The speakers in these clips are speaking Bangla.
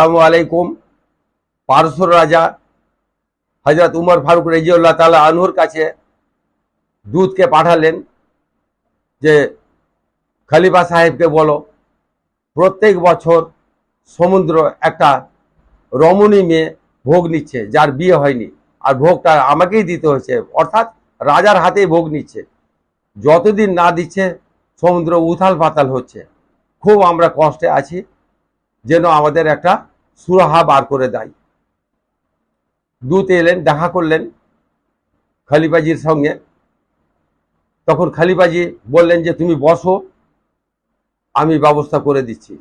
আসসালামু আলাইকুম। পারস্যর রাজা হযরত উমর ফারুক রাদিয়াল্লাহু তাআলা আনহুর কাছে দূতকে পাঠালেন যে খলিফা সাহেবকে বলো প্রত্যেক বছর সমুদ্র একটা রমণী মেয়ে ভোগ নিচ্ছে, যার বিয়ে হয়নি, আর ভোগটা আমাকেই দিতে হয়েছে, অর্থাৎ রাজার হাতেই ভোগ নিচ্ছে। যতদিন না দিচ্ছে সমুদ্র উথাল পাতাল হচ্ছে, খুব আমরা কষ্টে আছি, যেন আমাদের একটা সুরাহা বার করে দেয়। দূত এলেন, দেখা করলেন খলিফাজির সঙ্গে। তখন খলিফাজি বললেন যে তুমি বসো, আমি ব্যবস্থা করে দিচ্ছি।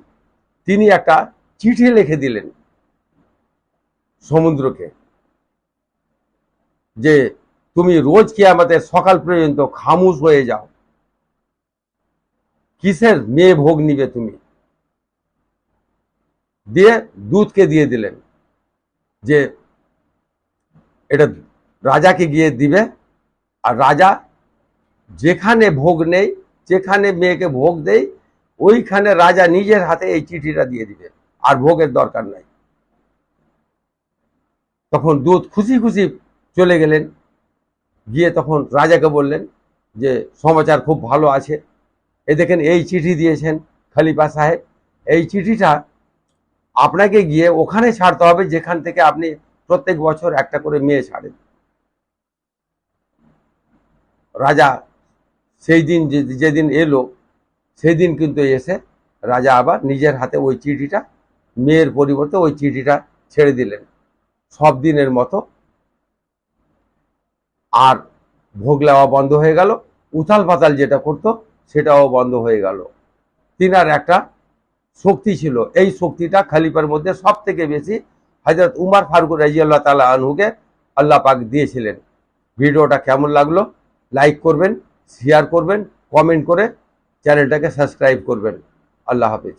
তিনি একটা চিঠি লিখে দিলেন সমুদ্রকে যে তুমি রোজ কিয়ামতের সকাল পর্যন্ত খামোশ হয়ে যাও, কিসের মেয়ে ভোগ নিবে তুমি। দিয়ে দূতকে দিয়ে দিলেন যে এটা রাজাকে গিয়ে দিবে, আর রাজা যেখানে ভোগ নেই, যেখানে মেয়েকে ভোগ দেয়, ওইখানে রাজা নিজের হাতে এই চিঠিটা দিয়ে দিবে, আর ভোগের দরকার নাই। তখন দূত খুশি খুশি চলে গেলেন, গিয়ে তখন রাজাকে বললেন যে সমাচার খুব ভালো আছে, এ দেখেন এই চিঠি দিয়েছেন খলিফা সাহেব, এই চিঠিটা আপনাকে গিয়ে ওখানে ছাড়তে হবে যেখান থেকে আপনি প্রত্যেক বছর একটা করে মেয়ে ছাড়েন। রাজা সেই দিন যেদিন এলো, সেই দিন কিন্তু এসে রাজা আবার নিজের হাতে ওই চিঠিটা, মেয়ের পরিবর্তে ওই চিঠিটা ছেড়ে দিলেন সব দিনের মতো। আর ভোগ নেওয়া বন্ধ হয়ে গেল, উথাল পাতাল যেটা করতো সেটাও বন্ধ হয়ে গেল। তিনার একটা শক্তি ছিল, এই শক্তিটা খলিফার মধ্যে সব থেকে বেশি হযরত উমর ফারুক রাদিয়াল্লাহু তাআলা আনহুকে আল্লাহ পাক দিয়েছিলেন। ভিডিওটা কেমন লাগলো লাইক করবেন, শেয়ার করবেন, কমেন্ট করে চ্যানেলটাকে সাবস্ক্রাইব করবেন। আল্লাহ হাফেজ।